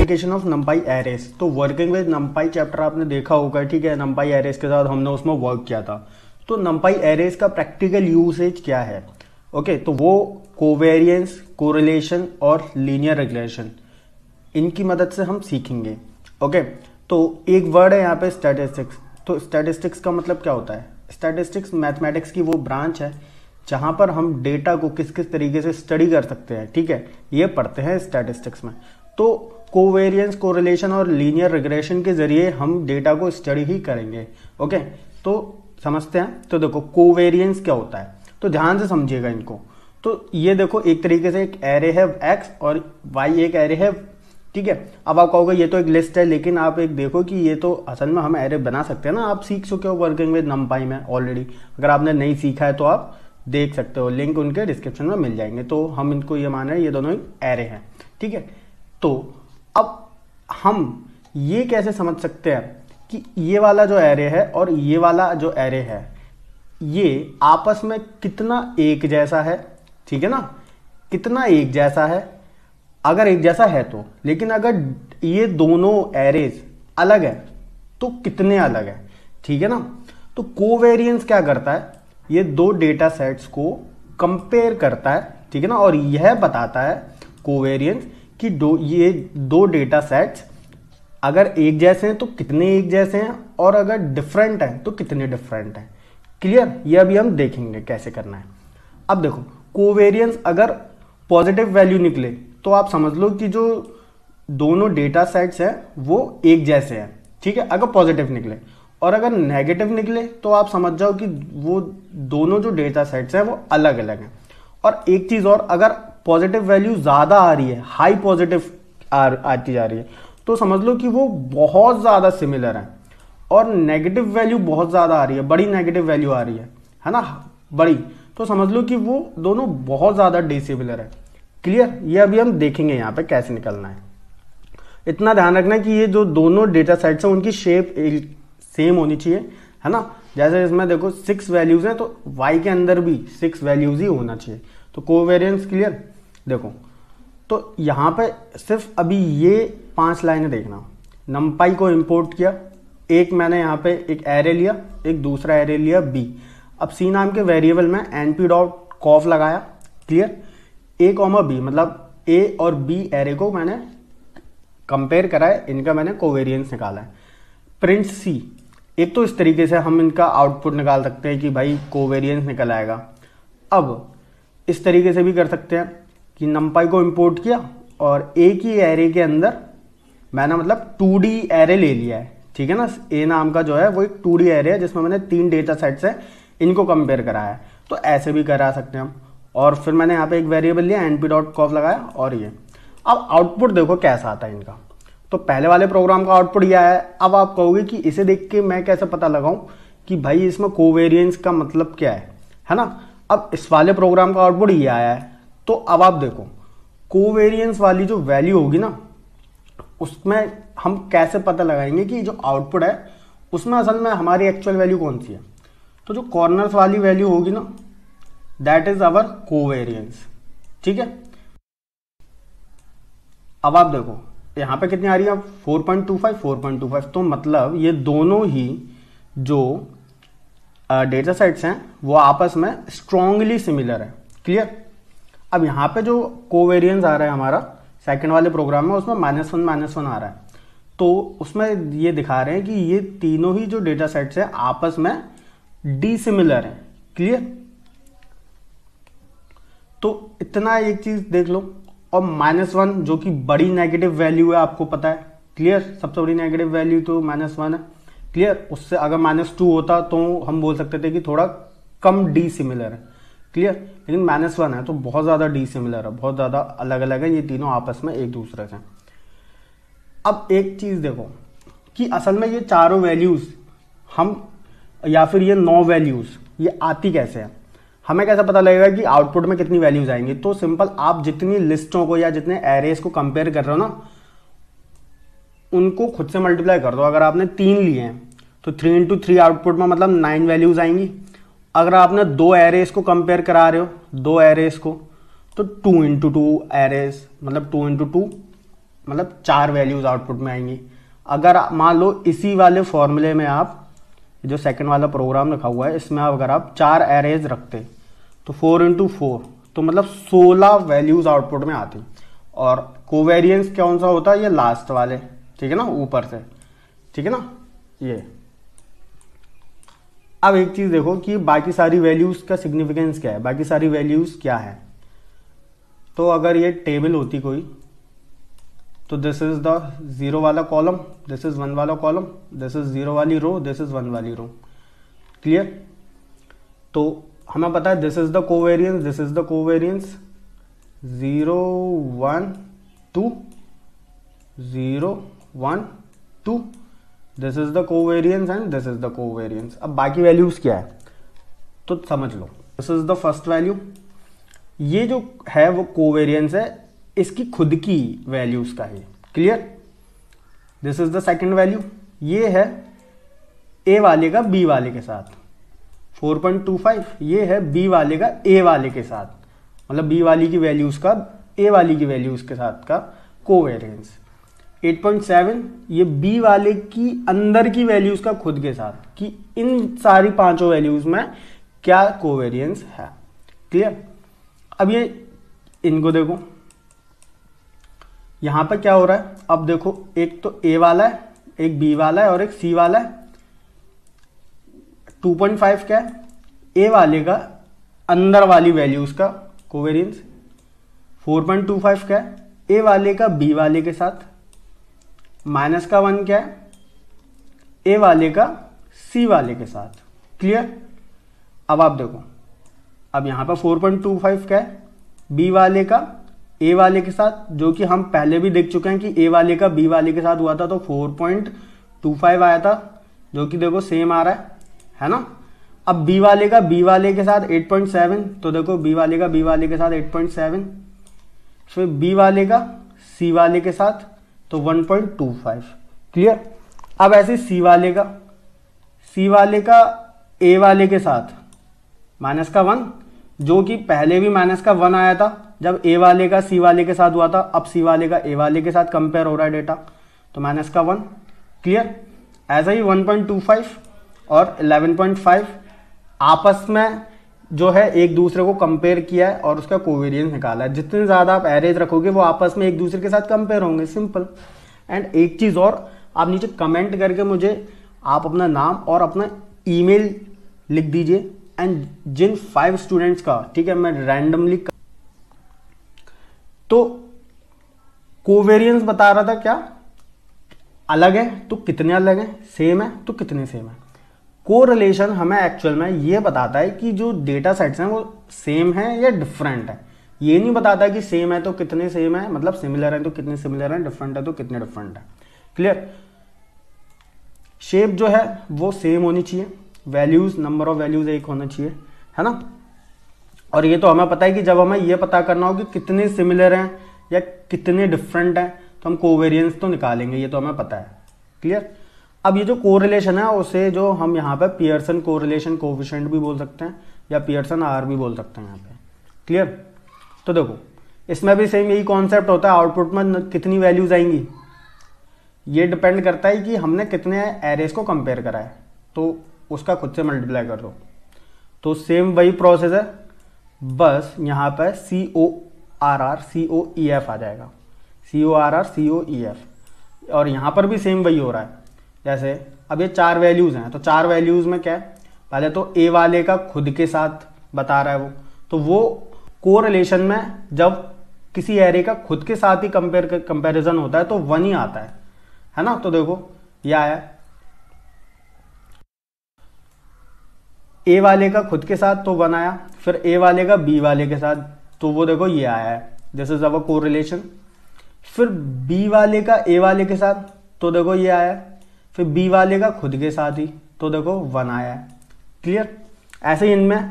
Application of NumPy arrays. तो working with NumPy chapter आपने देखा होगा, ठीक है। नंपाई एरेस के साथ हमने उसमें वर्क किया था। तो नंपाई एरेस का प्रैक्टिकल यूसेज क्या है? ओके, तो वो कोवेरियंस, कोरिलेशन और लीनियर रिग्रेशन, इनकी मदद से हम सीखेंगे। ओके, तो एक वर्ड है यहाँ पे स्टैटिस्टिक्स। तो स्टैटिस्टिक्स का मतलब क्या होता है? स्टैटिस्टिक्स मैथमेटिक्स की वो ब्रांच है जहां पर हम डेटा को किस किस तरीके से स्टडी कर सकते हैं, ठीक है, ये पढ़ते हैं स्टैटिस्टिक्स में। तो कोवेरियंस, कोरिलेशन और लीनियर रिग्रेशन के जरिए हम डेटा को स्टडी ही करेंगे। ओके, तो समझते हैं। तो देखो कोवेरियंस क्या होता है, तो ध्यान से समझिएगा इनको। तो ये देखो एक तरीके से एक एरे है एक्स और वाई एक एरे है, ठीक है। अब आप कहोगे ये तो एक लिस्ट है, लेकिन आप एक देखो कि ये तो असल में हम एरे बना सकते हैं ना। आप सीख चुके हो वर्किंग विद नंपाई में ऑलरेडी। अगर आपने नहीं सीखा है तो आप देख सकते हो, लिंक उनके डिस्क्रिप्शन में मिल जाएंगे। तो हम इनको ये मान रहे हैं ये दोनों एरे हैं, ठीक है। तो अब हम ये कैसे समझ सकते हैं कि ये वाला जो एरे है और ये वाला जो एरे है ये आपस में कितना एक जैसा है, ठीक है ना, कितना एक जैसा है। अगर एक जैसा है तो, लेकिन अगर ये दोनों एरेज अलग है तो कितने अलग है, ठीक है ना। तो कोवेरियंस क्या करता है, ये दो डेटा सेट्स को कंपेयर करता है, ठीक है ना, और यह बताता है कोवेरियंस कि ये दो डेटा सेट्स अगर एक जैसे हैं तो कितने एक जैसे हैं, और अगर डिफरेंट हैं तो कितने डिफरेंट हैं। क्लियर? ये अभी हम देखेंगे कैसे करना है। अब देखो कोवेरियंस अगर पॉजिटिव वैल्यू निकले तो आप समझ लो कि जो दोनों डेटा सेट्स हैं वो एक जैसे हैं, ठीक है, अगर पॉजिटिव निकले। और अगर नेगेटिव निकले तो आप समझ जाओ कि वो दोनों जो डेटा सेट्स हैं वो अलग अलग हैं। और एक चीज और, अगर पॉजिटिव वैल्यू ज्यादा आ रही है, हाई पॉजिटिव आती जा रही है, तो समझ लो कि वो बहुत ज्यादा सिमिलर है। और नेगेटिव वैल्यू बहुत ज्यादा आ रही है, बड़ी नेगेटिव वैल्यू आ रही है ना, बड़ी, तो समझ लो कि वो दोनों बहुत ज्यादा डिसिमिलर है। क्लियर? ये अभी हम देखेंगे यहाँ पे कैसे निकलना है। इतना ध्यान रखना है कि ये जो दोनों डेटा सेट्स हैं उनकी शेप सेम होनी चाहिए, है ना। जैसे इसमें देखो 6 वैल्यूज हैं तो y के अंदर भी 6 वैल्यूज ही होना चाहिए। तो कोवेरियंस क्लियर? देखो तो यहाँ पे सिर्फ अभी ये 5 लाइनें देखना। नंपाई को इंपोर्ट किया, एक मैंने यहाँ पे एक एरे लिया, एक दूसरा एरे लिया b। अब c नाम के वेरिएबल में np.conf लगाया। क्लियर? a, b मतलब a और b एरे को मैंने कंपेयर करा है, इनका मैंने कोवेरियंस निकाला है। प्रिंट c, एक तो इस तरीके से हम इनका आउटपुट निकाल सकते हैं कि भाई कोवेरियंस निकल आएगा। अब इस तरीके से भी कर सकते हैं कि नंपाई को इंपोर्ट किया और एक ही एरे के अंदर मैंने मतलब 2D एरे ले लिया है, ठीक है ना। ए नाम का जो है वो एक 2D एरे है जिसमें मैंने 3 डेटा सेट्स है, इनको कंपेयर कराया है। तो ऐसे भी करा सकते हैं हम। और फिर मैंने यहाँ पे एक वेरिएबल लिया, np.conf लगाया, और ये अब आउटपुट देखो कैसा आता है इनका। तो पहले वाले प्रोग्राम का आउटपुट ये आया है। अब आप कहोगे कि इसे देख के मैं कैसे पता लगाऊं कि भाई इसमें कोवेरियंस का मतलब क्या है ना। अब इस वाले प्रोग्राम का आउटपुट ये आया है। तो अब आप देखो कोवेरियंस वाली जो वैल्यू होगी ना, उसमें हम कैसे पता लगाएंगे कि जो आउटपुट है उसमें असल में हमारी एक्चुअल वैल्यू कौन सी है। तो जो कॉर्नर्स वाली वैल्यू होगी ना, दैट इज आवर कोवेरियंस, ठीक है। अब आप देखो यहाँ पे कितनी आ रही है, 4.25। तो मतलब ये दोनों ही जो डेटा सेट्स हैं वो आपस में स्ट्रांगली सिमिलर है। क्लियर? अब यहाँ पे जो कोवेरियंस आ रहा है हमारा सेकंड वाले प्रोग्राम में, उसमें -1 आ रहा है। तो उसमें ये दिखा रहे हैं कि ये तीनों ही जो डेटा सेट्स हैं आपस में डिसिमिलर हैं। क्लियर? तो इतना एक चीज देख लो। और -1 जो कि बड़ी नेगेटिव वैल्यू है, आपको पता है। क्लियर? सबसे बड़ी नेगेटिव वैल्यू तो -1 है। क्लियर? उससे अगर -2 होता तो हम बोल सकते थे कि थोड़ा कम डिसिमिलर है। क्लियर? लेकिन -1 है तो बहुत ज्यादा डिसिमिलर है, बहुत ज्यादा अलग अलग है ये तीनों आपस में एक दूसरे से। अब एक चीज देखो कि असल में ये चारों वैल्यूज हम, या फिर ये 9 वैल्यूज ये आती कैसे है, हमें कैसे पता लगेगा कि आउटपुट में कितनी वैल्यूज आएंगी। तो सिंपल, आप जितनी लिस्टों को या जितने एरेस को कंपेयर कर रहे हो ना, उनको खुद से मल्टीप्लाई कर दो। अगर आपने 3 लिए हैं तो 3 इंटू 3 आउटपुट में मतलब 9 वैल्यूज आएंगी। अगर आपने 2 एरेस को कंपेयर करा रहे हो, 2 एरेस को, तो 2 इंटू 2 एरेस मतलब 2 इंटू 2 मतलब 4 वैल्यूज आउटपुट में आएंगी। अगर मान लो इसी वाले फॉर्मूले में आप जो सेकंड वाला प्रोग्राम रखा हुआ है इसमें अगर आप 4 एरेज रखते तो 4 इंटू 4 तो मतलब 16 वैल्यूज आउटपुट में आती। और कोवेरियंस कौन सा होता है, ये लास्ट वाले, ठीक है ना, ऊपर से, ठीक है ना ये। अब एक चीज देखो कि बाकी सारी वैल्यूज का सिग्निफिकेंस क्या है, बाकी सारी वैल्यूज क्या है। तो अगर ये टेबल होती कोई तो दिस इज द 0 वाला कॉलम, दिस इज 1 वाला कॉलम, दिस इज 0 वाली रो, दिस इज 1 वाली रो, क्लियर। तो हमें पता है this is the covariance, this is the covariance 0 1 2 0 1 2, this is the covariance and this is the covariance. अब बाकी वैल्यूज क्या है तो समझ लो, this is the first value, ये जो है वो कोवेरियंस है इसकी खुद की वैल्यूज का है, clear. This is the second value, ये है ए वाले का बी वाले के साथ 4.25, ये है बी वाले का ए वाले के साथ, मतलब बी वाली की वैल्यूज का ए वाली की वैल्यूज के साथ का कोवेरियंस। 8.7 ये बी वाले की अंदर की वैल्यूज का खुद के साथ, कि इन सारी पांचों वैल्यूज में क्या कोवेरियंस है, क्लियर। अब ये इनको देखो, यहां पर क्या हो रहा है, अब देखो एक तो ए वाला है, एक बी वाला है और एक सी वाला है। 2.5 क्या है, ए वाले का अंदर वाली वैल्यूज का कोवेरियंस। 4.25 क्या है, ए वाले का बी वाले के साथ। -1 क्या है, ए वाले का सी वाले के साथ, क्लियर। अब आप देखो, अब यहां पर 4.25 क्या है, बी वाले का ए वाले के साथ, जो कि हम पहले भी देख चुके हैं कि ए वाले का बी वाले के साथ हुआ था तो 4.25 आया था, जो कि देखो सेम आ रहा है ना। अब बी वाले का बी वाले के साथ 8.7, तो देखो बी वाले का बी वाले के साथ 8.7, फिर बी वाले का सी वाले के साथ तो 1.25, क्लियर। अब ऐसे सी वाले का ए वाले के साथ -1, जो कि पहले भी -1 आया था जब ए वाले का सी वाले के साथ हुआ था, अब सी वाले का ए वाले के साथ कंपेयर हो रहा है डेटा, तो -1, क्लियर। ऐसा ही 1.25 और 11.5 आपस में जो है एक दूसरे को कंपेयर किया है और उसका कोवेरियंस निकाला है। जितने ज्यादा आप एरेज रखोगे वो आपस में एक दूसरे के साथ कंपेयर होंगे, सिंपल। एंड एक चीज और, आप नीचे कमेंट करके मुझे आप अपना नाम और अपना ईमेल लिख दीजिए, एंड जिन 5 स्टूडेंट्स का, ठीक है, मैं रैंडमली, तो कोवेरियंस बता रहा था क्या, अलग है तो कितने अलग है, सेम है तो कितने सेम है। कोरिलेशन हमें एक्चुअल में ये बताता है कि जो डेटा सेट्स हैं वो सेम है या डिफरेंट है। ये नहीं बताता कि सेम है तो कितने सेम है, मतलब सिमिलर है तो कितने सिमिलर है, डिफरेंट है तो कितने डिफरेंट है, क्लियर। शेप जो है वो सेम होनी चाहिए, वैल्यूज, नंबर ऑफ वैल्यूज एक होना चाहिए, है ना। और ये तो हमें पता है कि जब हमें ये पता करना हो कि कितने सिमिलर हैं या कितने डिफरेंट हैं तो हम कोवेरियंस तो निकालेंगे, ये तो हमें पता है, क्लियर। अब ये जो कोरिलेशन है उसे जो हम यहाँ पे पियर्सन कोरिलेशन कोएफिशिएंट भी बोल सकते हैं या पियर्सन आर भी बोल सकते हैं यहाँ पे, क्लियर। तो देखो इसमें भी सेम यही कॉन्सेप्ट होता है, आउटपुट में कितनी वैल्यूज आएंगी ये डिपेंड करता है कि हमने कितने एरेज को कंपेयर करा है, तो उसका खुद से मल्टीप्लाई कर दो। तो सेम वही प्रोसेस है, बस यहाँ पर CORR COEF आ जाएगा, CORR COEF। और यहाँ पर भी सेम वही हो रहा है। जैसे अब ये 4 वैल्यूज हैं, तो 4 वैल्यूज में क्या है, पहले तो ए वाले का खुद के साथ बता रहा है वो, तो वो कोरिलेशन में जब किसी एरे का खुद के साथ ही कंपैरिजन होता है तो 1 ही आता है ना। तो देखो ये आया ए वाले का खुद के साथ तो 1 आया, फिर ए वाले का बी वाले के साथ तो वो देखो ये आया है, दिस इज अवर कोरिलेशन। फिर बी वाले का ए वाले के साथ तो देखो ये आया, फिर बी वाले का खुद के साथ ही तो देखो 1 आया है, क्लियर। ऐसे ही इनमें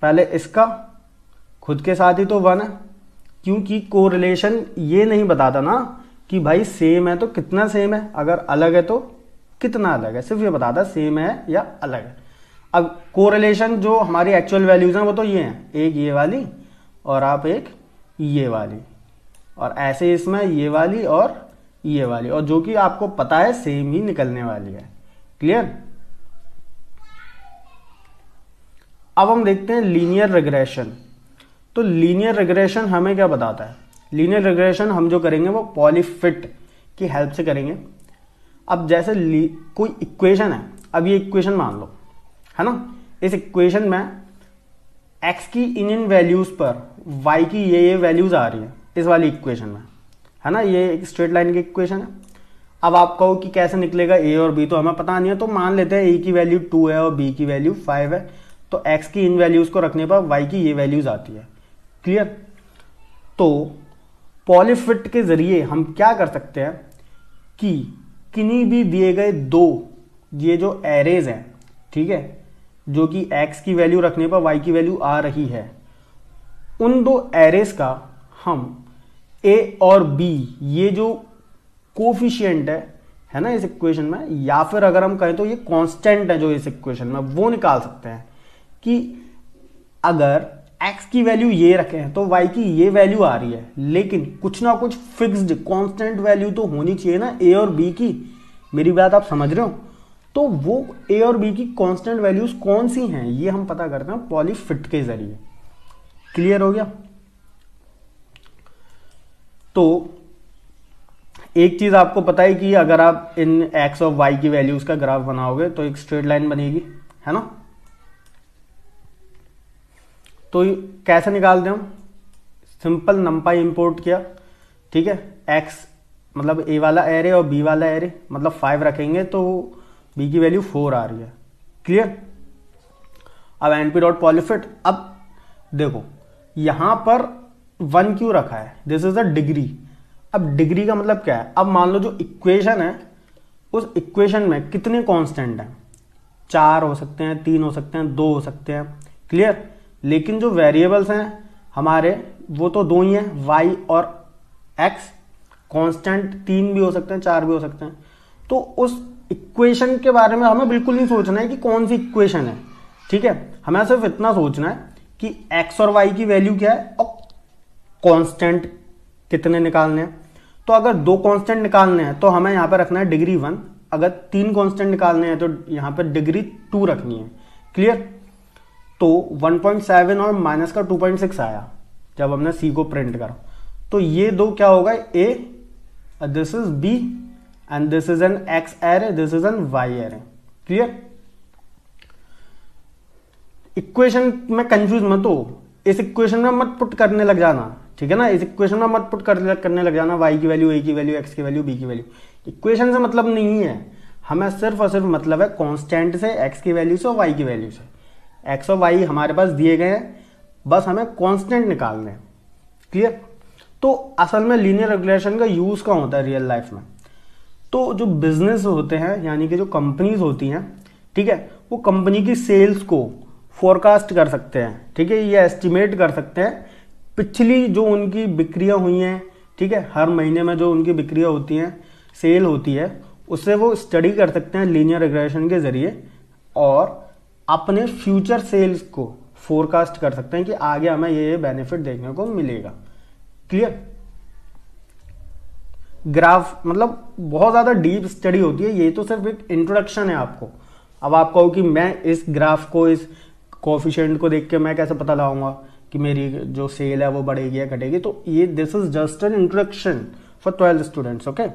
पहले इसका खुद के साथ ही तो 1 है, क्योंकि कोरिलेशन ये नहीं बताता ना कि भाई सेम है तो कितना सेम है, अगर अलग है तो कितना अलग है, सिर्फ ये बताता सेम है या अलग है। अब कोरिलेशन जो हमारी एक्चुअल वैल्यूज हैं वो तो ये हैं, एक ये वाली और आप एक ये वाली, और ऐसे इसमें ये वाली और ये वाली, और जो कि आपको पता है सेम ही निकलने वाली है। क्लियर। अब हम देखते हैं लीनियर रिग्रेशन। तो लीनियर रिग्रेशन हमें क्या बताता है? लीनियर रिग्रेशन हम जो करेंगे वो पॉलीफिट की हेल्प से करेंगे। अब जैसे कोई इक्वेशन है, अब ये इक्वेशन मान लो, है ना, इस इक्वेशन में x की इन वैल्यूज पर y की ये वैल्यूज आ रही है इस वाली इक्वेशन में, है ना, ये एक स्ट्रेट लाइन की इक्वेशन है। अब आप कहो कि कैसे निकलेगा a और b, तो हमें पता नहीं है, तो मान लेते हैं a की वैल्यू 2 है और b की वैल्यू 5 है, तो x की इन वैल्यूज को रखने पर y की ये वैल्यूज आती है। क्लियर। तो पॉलीफिट के जरिए हम क्या कर सकते हैं कि किन्हीं भी दिए गए दो ये जो एरेज हैं, ठीक है, जो कि x की वैल्यू रखने पर y की वैल्यू आ रही है, उन दो एरेज का हम a और b ये जो कोफिशिएंट है ना इस इक्वेशन में, या फिर अगर हम कहें तो ये कांस्टेंट है जो इस इक्वेशन में, वो निकाल सकते हैं कि अगर x की वैल्यू ये रखें तो y की ये वैल्यू आ रही है, लेकिन कुछ ना कुछ फिक्स्ड कांस्टेंट वैल्यू तो होनी चाहिए ना a और b की। मेरी बात आप समझ रहे हो? तो वो a और b की कांस्टेंट वैल्यूज कौन सी हैं, ये हम पता करते हैं पॉलीफिट के जरिए। क्लियर हो गया? तो एक चीज आपको पता है कि अगर आप इन x और y की वैल्यूज का ग्राफ बनाओगे तो एक स्ट्रेट लाइन बनेगी, है ना। तो कैसे निकालते हम? सिंपल नंपाई इंपोर्ट किया, ठीक है, x मतलब a वाला एरे और b वाला एरे, मतलब 5 रखेंगे तो b की वैल्यू 4 आ रही है। क्लियर। अब np डॉट पॉलीफिट, अब देखो यहां पर 1 क्यों रखा है? This is a degree. अब डिग्री का मतलब क्या है? अब मान लो जो इक्वेशन है उस इक्वेशन में कितने कांस्टेंट हैं? 4 हो सकते हैं, 3 हो सकते हैं, 2 हो सकते हैं। क्लियर। लेकिन जो वेरिएबल्स हैं हमारे वो तो 2 ही हैं, y और x। कांस्टेंट 3 भी हो सकते हैं, 4 भी हो सकते हैं। तो उस इक्वेशन के बारे में हमें बिल्कुल नहीं सोचना है कि कौन सी इक्वेशन है, ठीक है, हमें सिर्फ इतना सोचना है कि x और y की वैल्यू क्या है और कांस्टेंट कितने निकालने हैं। तो अगर 2 कांस्टेंट निकालने हैं तो हमें यहां पर रखना है डिग्री 1, अगर 3 कांस्टेंट निकालने हैं तो यहां पर डिग्री 2 रखनी है। क्लियर। तो 1.7 और माइनस का 2.6 आया जब हमने c को प्रिंट करा। तो ये दो क्या होगा? a, this is b and this is an x array, this is an y array. Clear. Equation में कंफ्यूज मत हो, इस इक्वेशन में मत पुट करने लग जाना, ठीक है ना, इस इक्वेशन में मत पुट करने लग जाना y की वैल्यू, a की वैल्यू, x की वैल्यू, b की वैल्यू। इक्वेशन से मतलब नहीं है, हमें सिर्फ और सिर्फ मतलब है कांस्टेंट से, x की वैल्यू से और y की वैल्यू से। x और y हमारे पास दिए गए हैं, बस हमें कांस्टेंट निकालने हैं। क्लियर। तो असल में लीनियर रिग्रेशन का यूज कहाँ होता है रियल लाइफ में? तो जो बिजनेस होते हैं, यानी कि जो कंपनीज होती हैं, ठीक है, वो कंपनी की सेल्स को फोरकास्ट कर सकते हैं, ठीक है, ये एस्टिमेट कर सकते हैं पिछली जो उनकी बिक्रियां हुई हैं, ठीक है, हर महीने में जो उनकी बिक्रियां होती हैं, सेल होती है, उससे वो स्टडी कर सकते हैं लीनियर रिग्रेशन के जरिए और अपने फ्यूचर सेल्स को फोरकास्ट कर सकते हैं कि आगे हमें ये बेनिफिट देखने को मिलेगा। क्लियर। ग्राफ मतलब बहुत ज्यादा डीप स्टडी होती है, ये तो सिर्फ एक इंट्रोडक्शन है आपको। अब आप कहो कि मैं इस ग्राफ को, इस कोफिशिएंट को देख के मैं कैसे पता लगाऊंगा कि मेरी जो सेल है वो बढ़ेगी या घटेगी? तो ये this is just an introduction for 12th students. Okay.